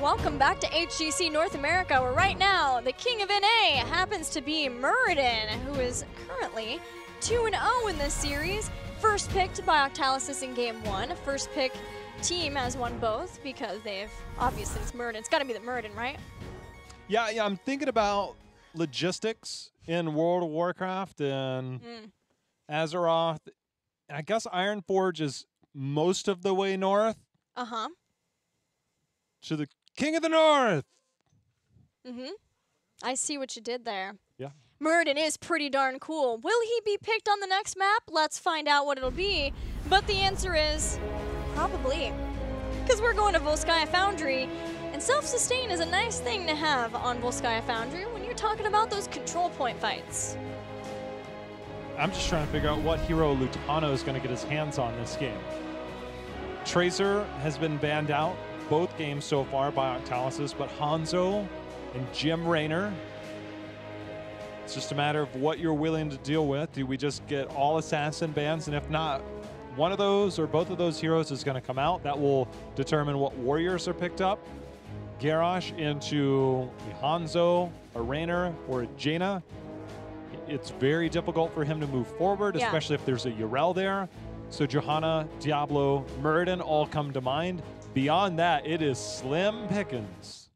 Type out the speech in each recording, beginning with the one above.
welcome back to HGC North America, where right now the king of NA happens to be Muradin, who is currently 2-0 in this series. First picked by Octalysis in Game 1. First pick team has won both because they've, obviously it's Muradin. It's got to be the Muradin, right? Yeah, I'm thinking about logistics in World of Warcraft and Azeroth. And I guess Ironforge is most of the way north. Uh-huh. To the King of the North. I see what you did there. Yeah. Muradin is pretty darn cool. Will he be picked on the next map? Let's find out what it'll be. But the answer is probably. Because we're going to Volskaya Foundry, and self-sustain is a nice thing to have on Volskaya Foundry when you're talking about those control point fights. I'm just trying to figure out what hero Lutano is going to get his hands on this game. Tracer has been banned out both games so far by Octalysis, but Hanzo and Jim Raynor, it's just a matter of what you're willing to deal with. Do we just get all assassin bans? And if not, one of those or both of those heroes is going to come out. That will determine what warriors are picked up. Garrosh into a Hanzo, a Raynor, or a Jaina. It's very difficult for him to move forward, especially if there's a Yrel there. So Johanna, Diablo, Muradin all come to mind. Beyond that, it is slim pickings.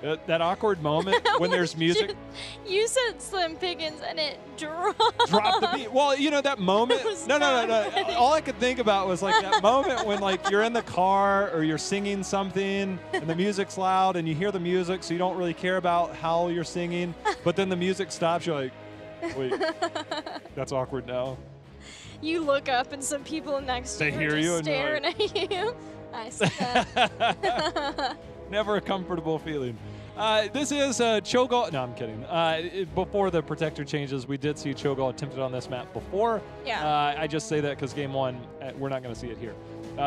That awkward moment when there's music. You said slim pickings and it dropped. Drop the beat. Well, you know that moment. No. All I could think about was like that moment when like you're in the car or you're singing something and the music's loud and you hear the music, so you don't really care about how you're singing. But then the music stops. You're like, wait, that's awkward now. You look up and some people next to you are just staring at you. I see that. Never a comfortable feeling. This is Cho'Gall. No, I'm kidding. Before the protector changes, we did see Cho'Gall attempted on this map before. Yeah. I just say that because game 1, we're not going to see it here.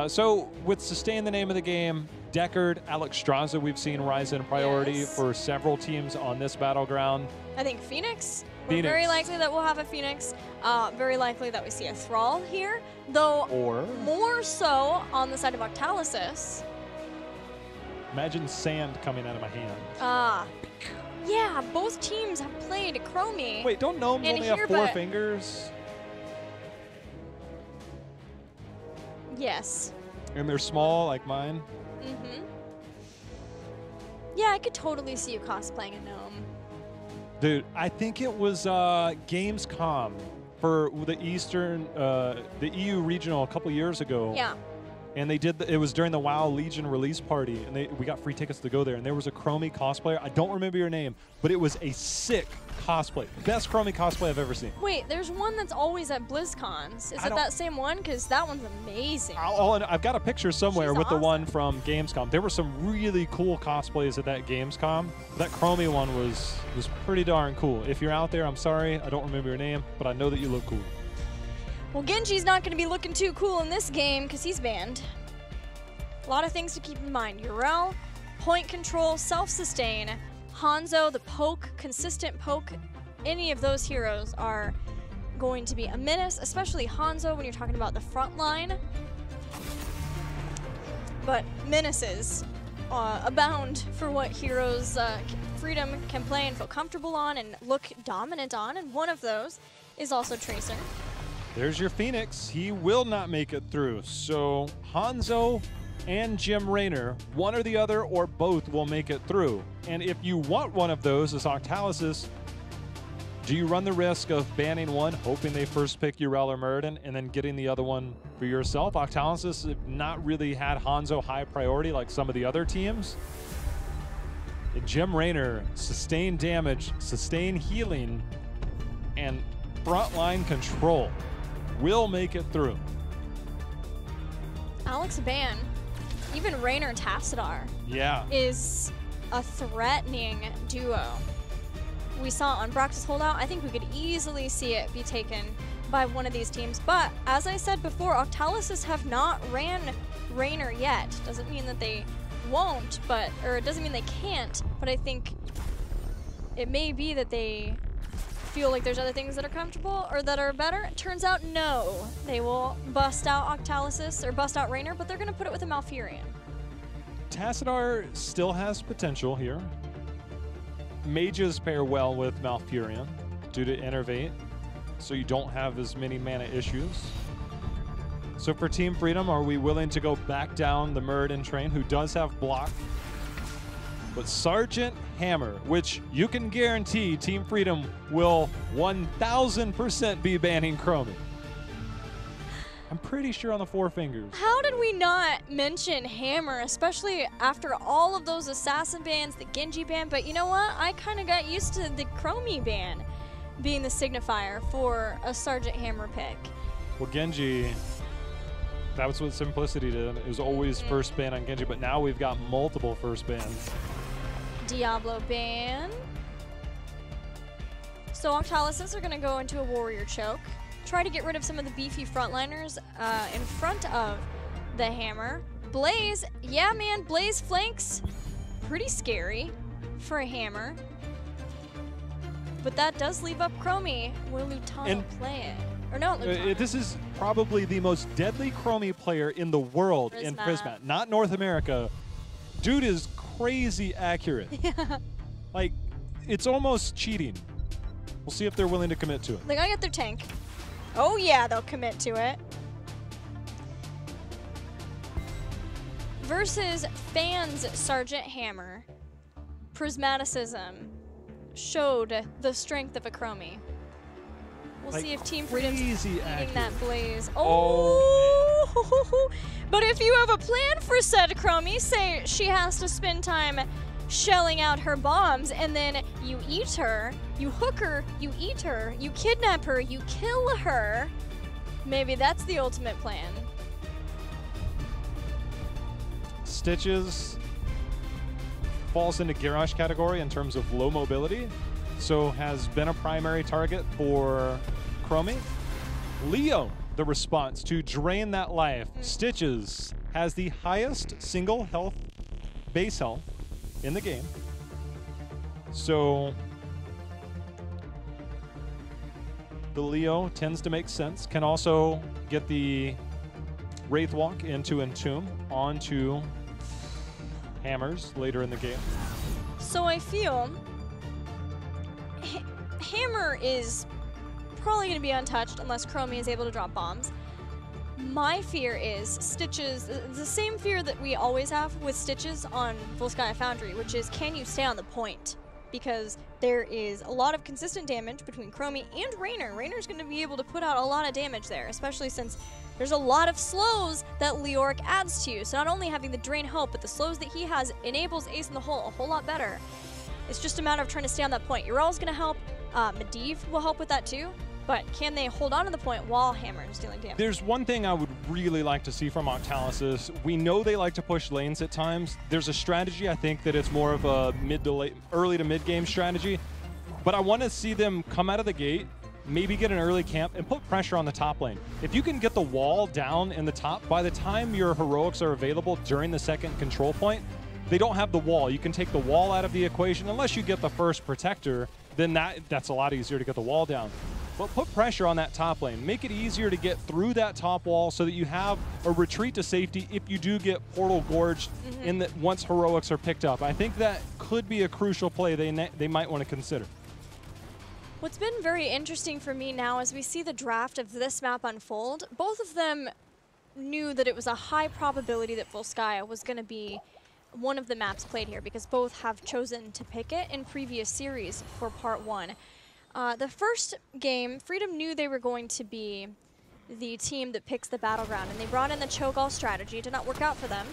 So with Sustain, the name of the game, Deckard, Alex Straza, we've seen rise in priority for several teams on this battleground. I think Phoenix. We're very likely that we'll have a Phoenix. Very likely that we see a Thrall here, though more so on the side of Octalysis. Imagine sand coming out of my hand. Yeah, both teams have played Chromie. Wait, don't gnomes only have 4 fingers? Yes. And they're small like mine? Yeah, I could totally see you cosplaying a gnome. Dude, I think it was Gamescom for the the EU regional a couple years ago. Yeah. And they did, it was during the WoW Legion release party, and we got free tickets to go there, and there was a Chromie cosplayer. I don't remember your name, but it was a sick cosplay. Best Chromie cosplay I've ever seen. Wait, there's one that's always at BlizzCons. Is it that same one? Because that one's amazing. I've got a picture somewhere with the one from Gamescom. There were some really cool cosplays at that Gamescom. That Chromie one was pretty darn cool. If you're out there, I'm sorry, I don't remember your name, but I know that you look cool. Well, Genji's not going to be looking too cool in this game because he's banned. A lot of things to keep in mind. Yrel, point control, self-sustain, Hanzo, the poke, consistent poke. Any of those heroes are going to be a menace, especially Hanzo when you're talking about the front line. But menaces abound for what heroes Freedom can play and feel comfortable on and look dominant on, and one of those is also Tracer. There's your Phoenix. He will not make it through. So Hanzo and Jim Raynor, one or the other or both will make it through. And if you want one of those as Octalysis, do you run the risk of banning one, hoping they first pick Yrel or Muradin, and then getting the other one for yourself? Octalysis have not really had Hanzo high priority like some of the other teams. Jim Raynor, sustain damage, sustain healing, and frontline control will make it through. Alex Ban, even Raynor and Tassadar, is a threatening duo. We saw on Brox's holdout. I think we could easily see it be taken by one of these teams. But as I said before, Octalysis have not ran Raynor yet. Doesn't mean that they won't, or it doesn't mean they can't. But I think it may be that they feel like there's other things that are comfortable or that are better. It turns out, no. They will bust out Octalysis or bust out Raynor, but they're going to put it with a Malfurion. Tassadar still has potential here. Mages pair well with Malfurion due to Innervate, so you don't have as many mana issues. So for Team Freedom, are we willing to go back down the Muradin train, who does have block? But Sergeant Hammer, which you can guarantee Team Freedom will 1000% be banning Chromie. I'm pretty sure on the Four Fingers. How did we not mention Hammer, especially after all of those Assassin bans, the Genji ban? But you know what? I kind of got used to the Chromie ban being the signifier for a Sergeant Hammer pick. Well, Genji, that was what Simplicity did. It was always first ban on Genji, but now we've got multiple first bans. Diablo ban. So Octalysis are going to go into a Warrior Choke. Try to get rid of some of the beefy frontliners in front of the Hammer. Blaze, yeah man, Blaze flanks, pretty scary for a Hammer. But that does leave up Chromie. Will Lutano play it? Or no, Lutano. This is probably the most deadly Chromie player in the world in Prismat, not North America. Dude is crazy accurate. Yeah. Like, it's almost cheating. We'll see if they're willing to commit to it. They gotta get their tank. Oh yeah, they'll commit to it. Versus Fans Sergeant Hammer, Prismaticism showed the strength of a Chromie. We'll see if Team Freedom's eating that Blaze. Oh! But if you have a plan for said Chromie, say she has to spend time shelling out her bombs, and then you eat her, you hook her, you eat her, you kidnap her, you kill her. Maybe that's the ultimate plan. Stitches falls into Garrosh category in terms of low mobility, so has been a primary target for Chromie. Leo, the response to drain that life. Stitches has the highest single health, base health, in the game. So the Leo tends to make sense. Can also get the Wraithwalk into Entomb onto Hammers later in the game. So I feel Hammer is probably going to be untouched unless Chromie is able to drop bombs. My fear is Stitches, the same fear that we always have with Stitches on Volskaya Foundry, which is, can you stay on the point? Because there is a lot of consistent damage between Chromie and Raynor. Raynor's going to be able to put out a lot of damage there, especially since there's a lot of slows that Leoric adds to you. So not only having the drain help, but the slows that he has enables Ace in the Hole a whole lot better. It's just a matter of trying to stay on that point. Ural's going to help. Medivh will help with that too. But can they hold on to the point while Hammer is dealing damage? There's one thing I would really like to see from Octalysis. We know they like to push lanes at times. There's a strategy, I think, that it's more of a early to mid game strategy. But I want to see them come out of the gate, maybe get an early camp, and put pressure on the top lane. If you can get the wall down in the top, by the time your heroics are available during the second control point, they don't have the wall. You can take the wall out of the equation. Unless you get the first protector, then that's a lot easier to get the wall down. But put pressure on that top lane. Make it easier to get through that top wall so that you have a retreat to safety if you do get portal gorged in the, once heroics are picked up. I think that could be a crucial play they might want to consider. What's been very interesting for me now as we see the draft of this map unfold, both of them knew that it was a high probability that Volskaya was going to be one of the maps played here because both have chosen to pick it in previous series for part 1. The first game, Freedom knew they were going to be the team that picks the battleground, and they brought in the choke all strategy. It did not work out for them,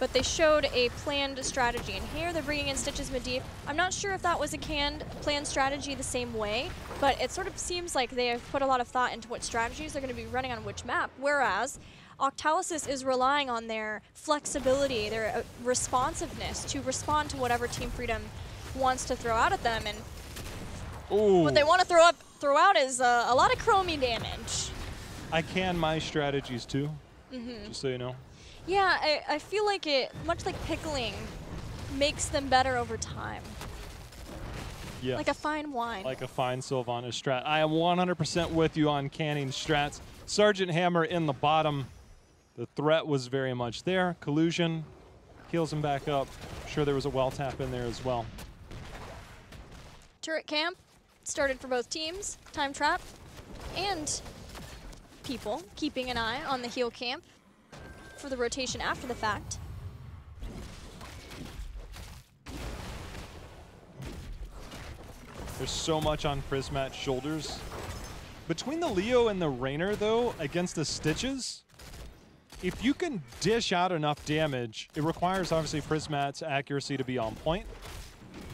but they showed a planned strategy. And here they're bringing in Stitches Medivh. I'm not sure if that was a planned strategy the same way, but it sort of seems like they have put a lot of thought into what strategies they're going to be running on which map, whereas Octalysis is relying on their flexibility, their responsiveness to respond to whatever Team Freedom wants to throw out at them. And ooh. What they want to throw out is a lot of Chromie damage. I can my strategies too, just so you know. Yeah, I feel like it, much like pickling, makes them better over time. Yes. Like a fine wine. Like a fine Sylvanas strat. I am 100% with you on canning strats. Sergeant Hammer in the bottom. The threat was very much there. Collusion heals him back up. Sure there was a well tap in there as well. Turret camp started for both teams. Time trap and people keeping an eye on the heal camp for the rotation after the fact. There's so much on Prismat's shoulders. Between the Leo and the Rainer, though, against the Stitches, if you can dish out enough damage, it requires, obviously, Prismat's accuracy to be on point.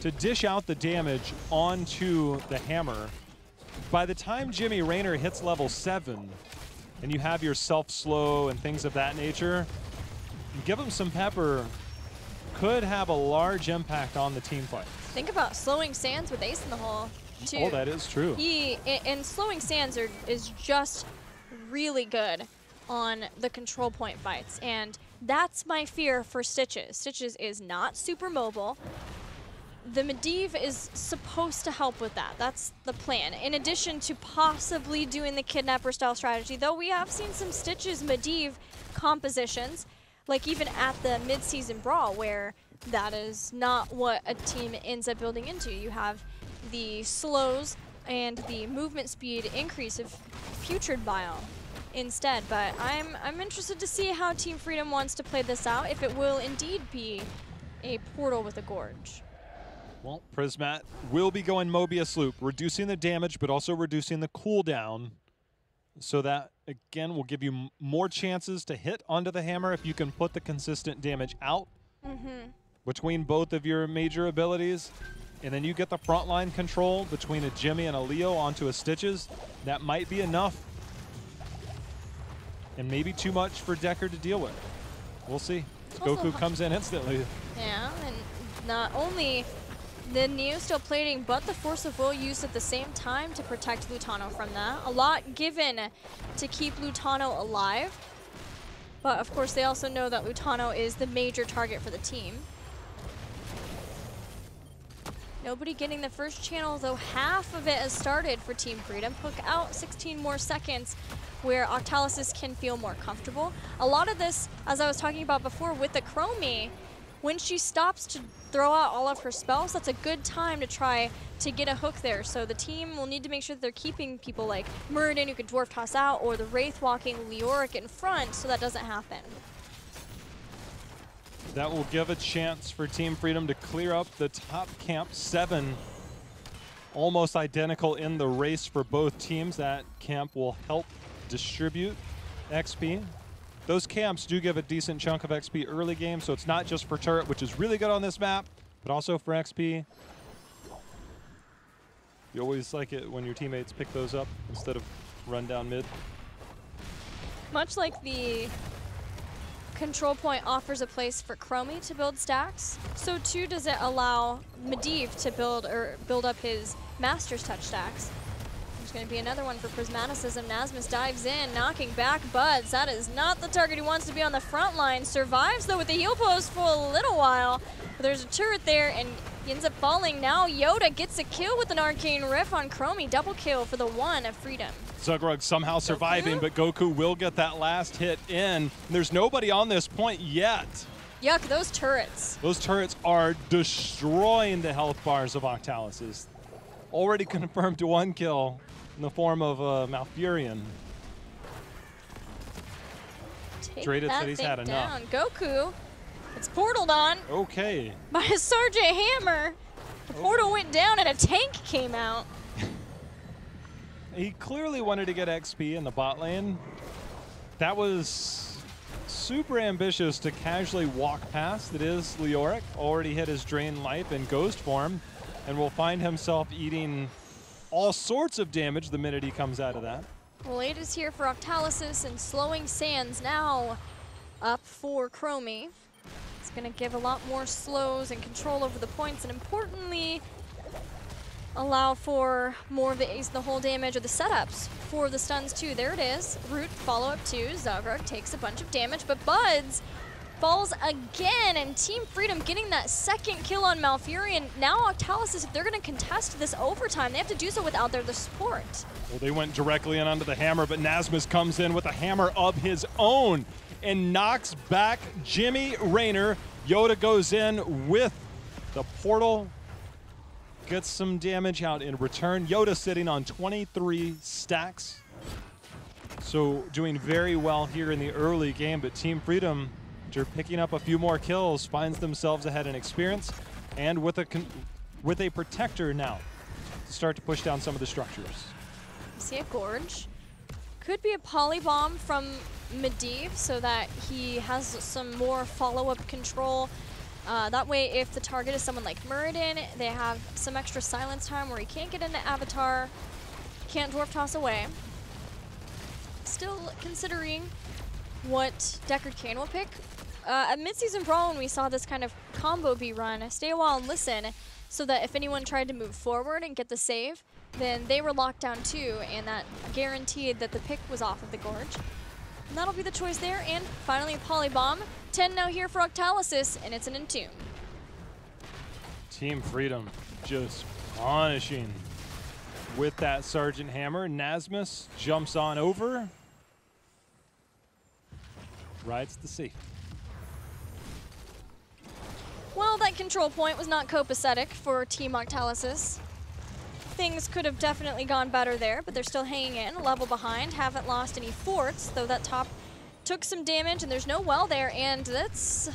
To dish out the damage onto the hammer, by the time Jimmy Rainer hits level 7, and you have your self-slow and things of that nature, give him some pepper, could have a large impact on the team fight. Think about slowing Sands with Ace in the hole, too. Oh, that is true. And slowing Sands is just really good on the control point fights, and that's my fear for Stitches. Stitches is not super mobile. The Medivh is supposed to help with that. That's the plan. In addition to possibly doing the Kidnapper style strategy, though we have seen some Stitches Medivh compositions, like even at the mid-season brawl, where that is not what a team ends up building into. You have the slows and the movement speed increase of Putrid Biome instead. But I'm interested to see how Team Freedom wants to play this out, if it will indeed be a portal with a gorge. Well, Prismat will be going Mobius Loop, reducing the damage, but also reducing the cooldown. So that, again, will give you more chances to hit onto the hammer if you can put the consistent damage out between both of your major abilities. And then you get the frontline control between a Jimmy and a Leo onto a Stitches. That might be enough. And maybe too much for Decker to deal with. We'll see. Goku comes in instantly. Yeah, and not only the Neo-Steel plating, but the Force of Will used at the same time to protect Lutano from that. A lot given to keep Lutano alive. But of course, they also know that Lutano is the major target for the team. Nobody getting the first channel, though half of it has started for Team Freedom. Hook out 16 more seconds where Octalysis can feel more comfortable. A lot of this, as I was talking about before with the Chromie, when she stops to throw out all of her spells, that's a good time to try to get a hook there. So the team will need to make sure that they're keeping people like Muradin, who can Dwarf Toss out, or the Wraith walking Leoric in front, so that doesn't happen. That will give a chance for Team Freedom to clear up the top camp. 7 almost identical in the race for both teams. That camp will help distribute XP. Those camps do give a decent chunk of XP early game, so it's not just for turret, which is really good on this map, but also for XP. You always like it when your teammates pick those up instead of run down mid. Much like the control point offers a place for Chromie to build stacks, so too does it allow Medivh to build up his Master's Touch stacks. There's going to be another one for Prismaticism. Nasmus dives in, knocking back Buds. That is not the target he wants to be on the front line. Survives, though, with the heal post for a little while. But there's a turret there, and he ends up falling. Now Yoda gets a kill with an Arcane Rift on Chromie. Double kill for the 1 of Freedom. Zugrug somehow surviving, but Goku will get that last hit in. There's nobody on this point yet. Yuck, those turrets. Those turrets are destroying the health bars of Octalysis. Already confirmed to 1 kill in the form of Malfurion. Traded said he's had enough. Goku, it's portaled on. Okay. By Sergeant Hammer. The portal went down and a tank came out. He clearly wanted to get XP in the bot lane. That was super ambitious to casually walk past. It is Leoric, already hit his Drain Life in Ghost form, and will find himself eating all sorts of damage the minute he comes out of that. Well, 8 is here for Octalysis, and slowing Sands now up for Chromie. It's going to give a lot more slows and control over the points, and importantly, allow for more of the ace in the hole damage or the setups for the stuns too. There it is. Root follow-up 2. Zagrug takes a bunch of damage, but Buds falls again, and Team Freedom getting that second kill on Malfurion. Now Octalysis, if they're going to contest this overtime, they have to do so without their support. Well, they went directly in onto the hammer, but Nasmus comes in with a hammer of his own and knocks back Jimmy Raynor. Yoda goes in with the portal, gets some damage out in return. Yoda sitting on 23 stacks. So doing very well here in the early game, but Team Freedom, after picking up a few more kills, finds themselves ahead in experience and with a protector now to start to push down some of the structures. See a Gorge. Could be a polybomb from Medivh so that he has some more follow-up control. That way, if the target is someone like Muradin, they have some extra silence time where he can't get into Avatar, can't Dwarf Toss away. Still considering what Deckard Cain will pick. At Midseason Brawl, when we saw this kind of combo be run, stay a while and listen, so that if anyone tried to move forward and get the save, then they were locked down too, and that guaranteed that the pick was off of the Gorge. And that'll be the choice there, and finally a Polybomb. 10 now here for Octalysis, and it's an Entomb. Team Freedom just punishing with that Sergeant Hammer. Nasmus jumps on over, rides the safe. Well, that control point was not copacetic for Team Octalysis. Things could have definitely gone better there, but they're still hanging in, a level behind, haven't lost any forts, though that top took some damage, and there's no well there, and that's...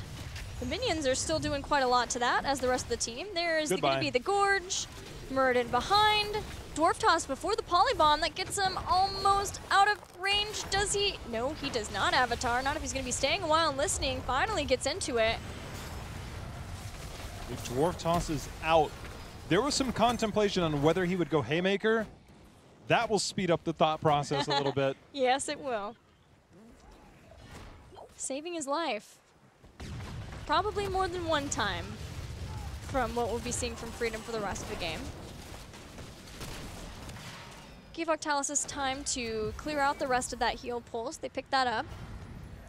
The minions are still doing quite a lot to that, as the rest of the team. There's going to be the Gorge, Muradin behind, Dwarf Toss before the Polybomb that gets him almost out of range. Does he? No, he does not Avatar, not if he's going to be staying a while and listening, finally gets into it. The Dwarf Toss is out. There was some contemplation on whether he would go Haymaker. That will speed up the thought process a little bit. Yes, it will. Saving his life. Probably more than one time from what we'll be seeing from Freedom for the rest of the game. Give Octalysis time to clear out the rest of that heal pulse. They pick that up.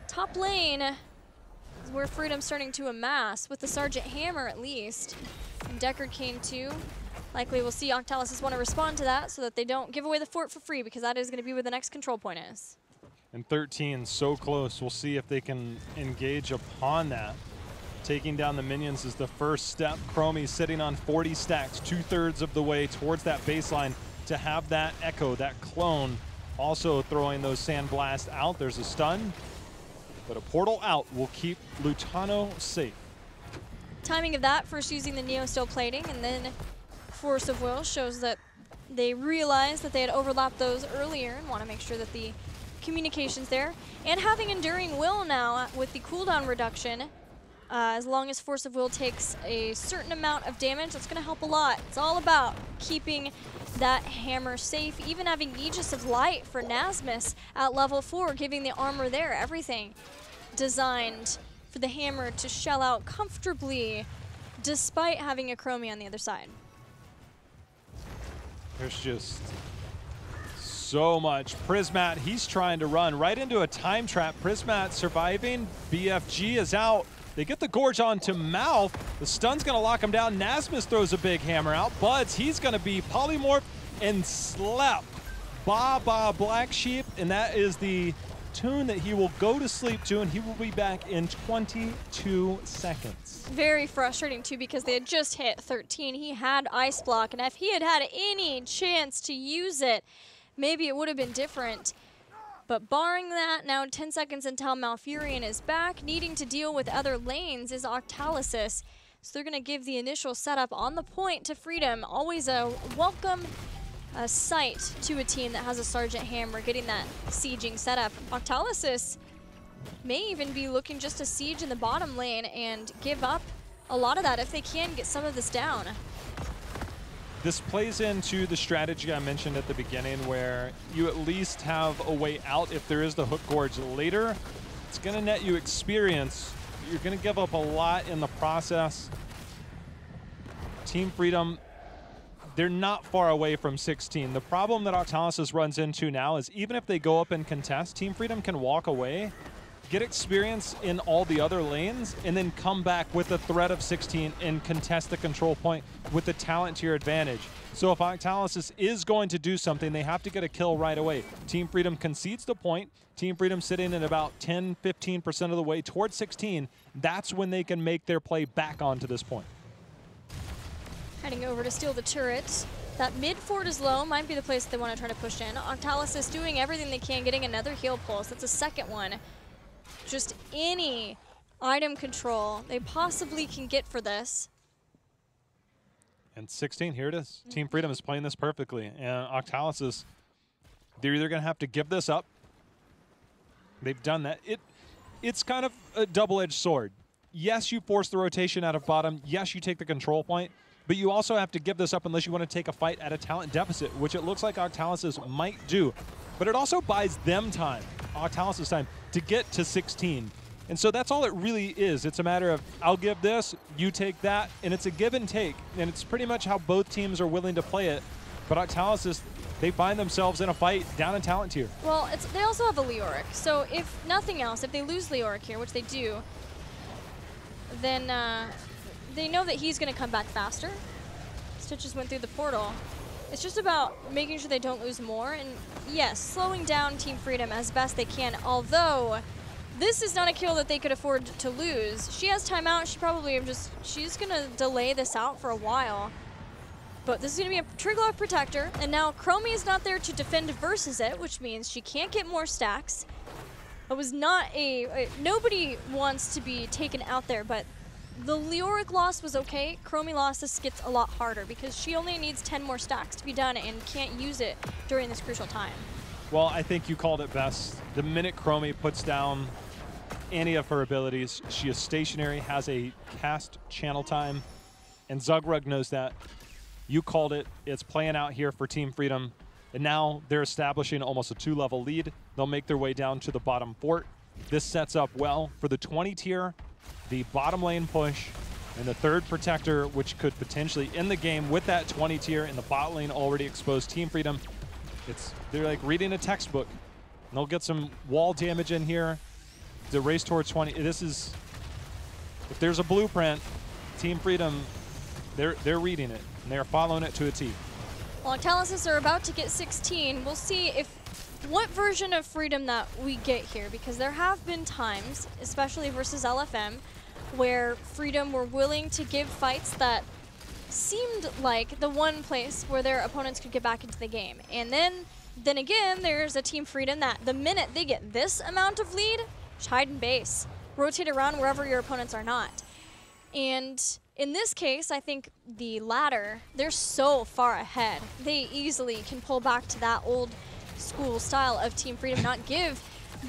Top lane is where Freedom's starting to amass, with the Sergeant Hammer at least. And Deckard Cain too. Likely we'll see Octalysis want to respond to that so that they don't give away the fort for free, because that is going to be where the next control point is. And 13, so close. We'll see if they can engage upon that. Taking down the minions is the first step. Chromie sitting on 40 stacks, 2/3 of the way towards that baseline to have that echo, that clone, also throwing those Sandblast out. There's a stun, but a portal out will keep Lutano safe. Timing of that, first using the Neo Steel plating, and then Force of Will shows that they realized that they had overlapped those earlier and want to make sure that the communication's there. And having Enduring Will now with the cooldown reduction, as long as Force of Will takes a certain amount of damage, that's going to help a lot. It's all about keeping that hammer safe, even having Aegis of Light for Nasmus at level 4, giving the armor there, everything designed for the hammer to shell out comfortably despite having a Chromie on the other side. There's just so much. Prismat, he's trying to run right into a time trap. Prismat surviving. BFG is out. They get the Gorge onto Mouth. The stun's going to lock him down. Nasmus throws a big hammer out. Buds, he's going to be polymorphed and slept. Ba Ba Black Sheep, and that is the tune that he will go to sleep to, and he will be back in 22 seconds. Very frustrating too, because they had just hit 13. He had Ice Block, and if he had had any chance to use it, maybe it would have been different. But barring that, now 10 seconds until Malfurion is back, needing to deal with other lanes is Octalysis. So they're going to give the initial setup on the point to Freedom. Always a welcome sight to a team that has a Sergeant Hammer getting that sieging setup. Octalysis may even be looking just to siege in the bottom lane and give up a lot of that if they can get some of this down. This plays into the strategy I mentioned at the beginning, where you at least have a way out if there is the Hook Gorge later. It's going to net you experience. You're going to give up a lot in the process. Team Freedom, they're not far away from 16. The problem that Octalysis runs into now is even if they go up and contest, Team Freedom can walk away, get experience in all the other lanes, and then come back with a threat of 16 and contest the control point with the talent to your advantage. So if Octalysis is going to do something, they have to get a kill right away. Team Freedom concedes the point. Team Freedom sitting at about 10-15% of the way towards 16. That's when they can make their play back onto this point. Heading over to steal the turret. That mid fort is low, might be the place they want to try to push in. Octalysis doing everything they can, getting another heal pulse. That's a second one. Just any item control they possibly can get for this. And 16, here it is. Team Freedom is playing this perfectly. And Octalysis, they're either going to have to give this up. They've done that. It's kind of a double-edged sword. Yes, you force the rotation out of bottom. Yes, you take the control point. But you also have to give this up unless you want to take a fight at a talent deficit, which it looks like Octalysis might do. But it also buys them time, Octalysis time, to get to 16. And so that's all it really is. It's a matter of, I'll give this, you take that, and it's a give and take. And it's pretty much how both teams are willing to play it. But Octalysis, they find themselves in a fight down in talent tier. Well, they also have a Leoric. So if nothing else, if they lose Leoric here, which they do, then they know that he's going to come back faster. Stitches went through the portal. It's just about making sure they don't lose more. And yes, slowing down Team Freedom as best they can, although this is not a kill that they could afford to lose. She has timeout. She probably she's going to delay this out for a while. But this is going to be a Triglav Protector. And now Chromie is not there to defend versus it, which means she can't get more stacks. It was not nobody wants to be taken out there, but the Leoric loss was okay. Chromie loss this gets a lot harder because she only needs 10 more stacks to be done and can't use it during this crucial time. Well, I think you called it best. The minute Chromie puts down any of her abilities, she is stationary, has a cast channel time, and Zugrug knows that. You called it. It's playing out here for Team Freedom. And now they're establishing almost a 2-level lead. They'll make their way down to the bottom fort. This sets up well for the 20 tier, the bottom lane push, and the third protector, which could potentially end the game with that 20 tier and the bot lane already exposed. Team Freedom, they're like reading a textbook. And they'll get some wall damage in here to race towards 20. This is, if there's a blueprint, Team Freedom, they're reading it, and they're following it to a T. Well, Octalysis are about to get 16. We'll see what version of Freedom that we get here, because there have been times, especially versus LFM, where Freedom were willing to give fights that seemed like the one place where their opponents could get back into the game. And then again, there's a Team Freedom that the minute they get this amount of lead, just hide in base. Rotate around wherever your opponents are not. And in this case, I think the latter, they're so far ahead. They easily can pull back to that old school style of Team Freedom, not give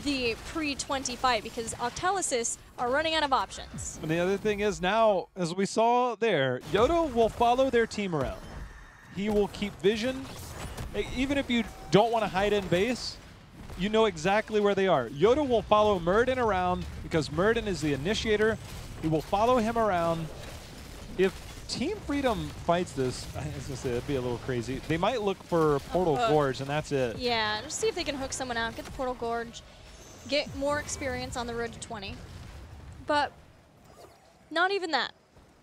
the pre-20 fight, because Octalysis are running out of options. And the other thing is now, as we saw there, Yoda will follow their team around. He will keep vision. Even if you don't want to hide in base, you know exactly where they are. Yoda will follow Murden around because Murden is the initiator. He will follow him around. If Team Freedom fights this, I was going to say, that'd be a little crazy. They might look for Portal Gorge, and that's it. Yeah, just see if they can hook someone out, get the Portal Gorge, get more experience on the road to 20. But not even that.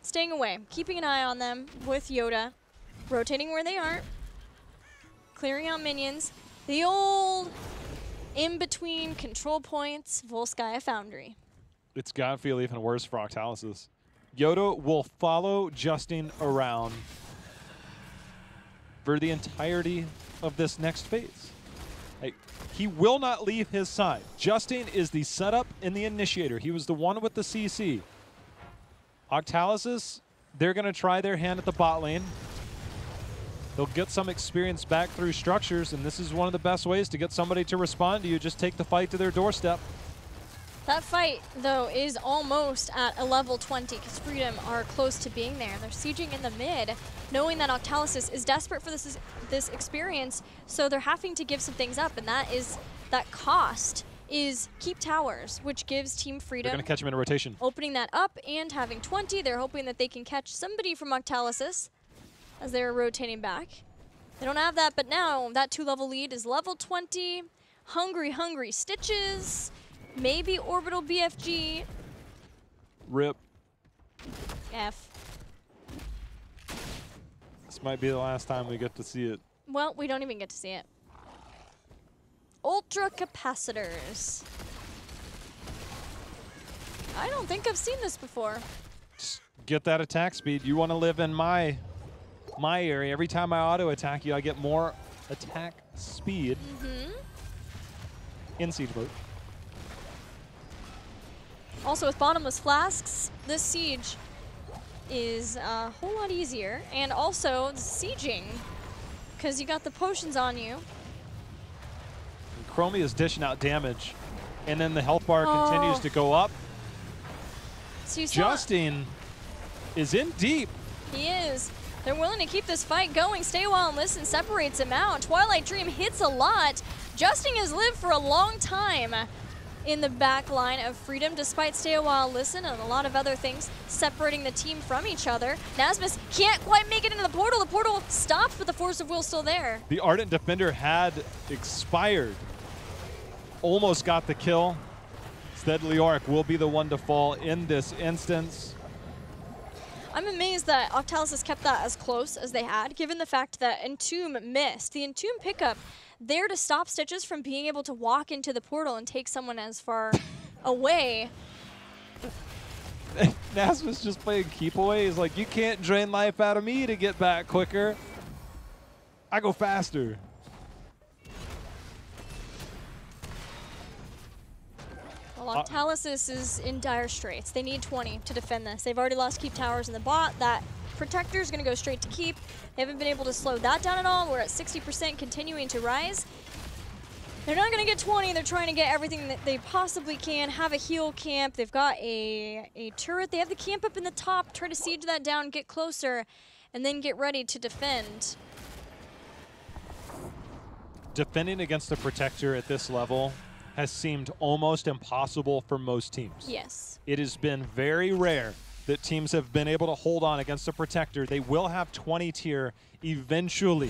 Staying away, keeping an eye on them with Yoda, rotating where they aren't, clearing out minions. The old in-between control points, Volskaya Foundry. It's got to feel even worse for Octalysis. Yoda will follow Justin around for the entirety of this next phase. He will not leave his side. Justin is the setup and the initiator. He was the one with the CC. Octalysis, they're going to try their hand at the bot lane. They'll get some experience back through structures, and this is one of the best ways to get somebody to respond to you. Just take the fight to their doorstep. That fight, though, is almost at a level 20 because Freedom are close to being there. They're sieging in the mid, knowing that Octalysis is desperate for this experience, so they're having to give some things up, and that cost is keep towers, which gives Team Freedom. They're going to catch him in a rotation. Opening that up and having 20. They're hoping that they can catch somebody from Octalysis as they're rotating back. They don't have that, but now that 2-level lead is level 20. Hungry Stitches. Maybe orbital BFG. Rip. F. This might be the last time we get to see it. Well, we don't even get to see it. Ultra capacitors. I don't think I've seen this before. Just get that attack speed. You want to live in my area. Every time I auto attack you, I get more attack speed. In siege mode. Also, with bottomless flasks, this siege is a whole lot easier. And also, sieging, because you got the potions on you. And Chromie is dishing out damage. And then the health bar continues to go up. So Justin is in deep. He is. They're willing to keep this fight going. Stay a while and listen separates him out. Twilight Dream hits a lot. Justin has lived for a long time in the back line of Freedom, despite Stay a While, Listen, and a lot of other things separating the team from each other. Nasmus can't quite make it into the portal. The portal stops, but the Force of Will still there. The Ardent Defender had expired. Almost got the kill. Instead, Leoric will be the one to fall in this instance. I'm amazed that Octalysis kept that as close as they had, given the fact that Entomb missed. The Entomb pickup there to stop Stitches from being able to walk into the portal and take someone as far away. Nasmus just playing keep away. He's like, you can't drain life out of me to get back quicker. I go faster. Well, Octalysis is in dire straits. They need 20 to defend this. They've already lost keep towers in the bot. That Protector's going to go straight to keep. They haven't been able to slow that down at all. We're at 60%, continuing to rise. They're not going to get 20. They're trying to get everything that they possibly can. Have a heal camp. They've got a turret. They have the camp up in the top. Try to siege that down, get closer, and then get ready to defend. Defending against a Protector at this level has seemed almost impossible for most teams. Yes. It has been very rare that teams have been able to hold on against a Protector. They will have 20 tier eventually.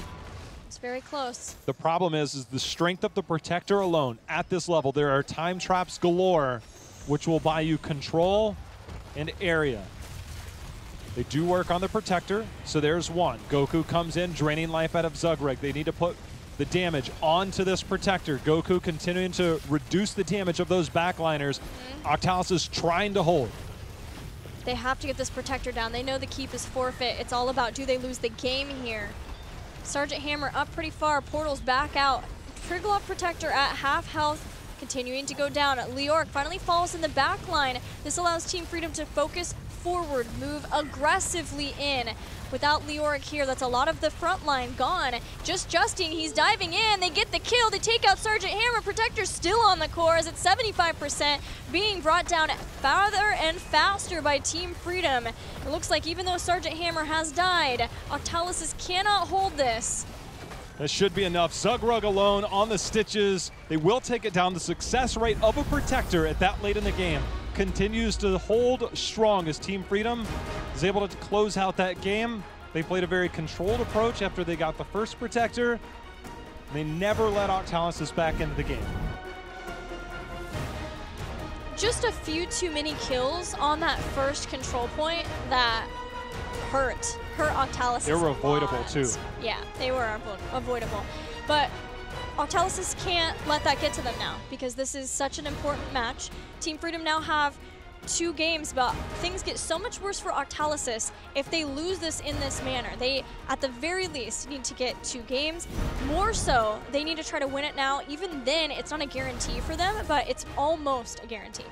It's very close. The problem is the strength of the Protector alone at this level. There are time traps galore, which will buy you control and area. They do work on the Protector, so there's one. Goku comes in, draining life out of Zugreg. They need to put the damage onto this Protector. Goku continuing to reduce the damage of those backliners. Octalysis trying to hold. They have to get this Protector down. They know the keep is forfeit. It's all about, do they lose the game here? Sergeant Hammer up pretty far. Portal's back out. Trigloff Protector at half health, continuing to go down. Leoric finally falls in the back line. This allows Team Freedom to focus forward, move aggressively in. Without Leoric here, that's a lot of the front line gone. Just Justine, he's diving in. They get the kill. They take out Sergeant Hammer. Protector still on the core as it's 75%, being brought down farther and faster by Team Freedom. It looks like even though Sergeant Hammer has died, Octalysis cannot hold this. That should be enough. Zugrug alone on the Stitches. They will take it down. The success rate of a Protector at that late in the game continues to hold strong as Team Freedom is able to close out that game. They played a very controlled approach after they got the first Protector. They never let Octalysis back into the game. Just a few too many kills on that first control point that hurt Octalysis. They were avoidable too. Yeah, they were avoidable. But Octalysis can't let that get to them now because this is such an important match. Team Freedom now have 2 games, but things get so much worse for Octalysis if they lose this in this manner. They, at the very least, need to get 2 games. More so, they need to try to win it now. Even then, it's not a guarantee for them, but it's almost a guarantee.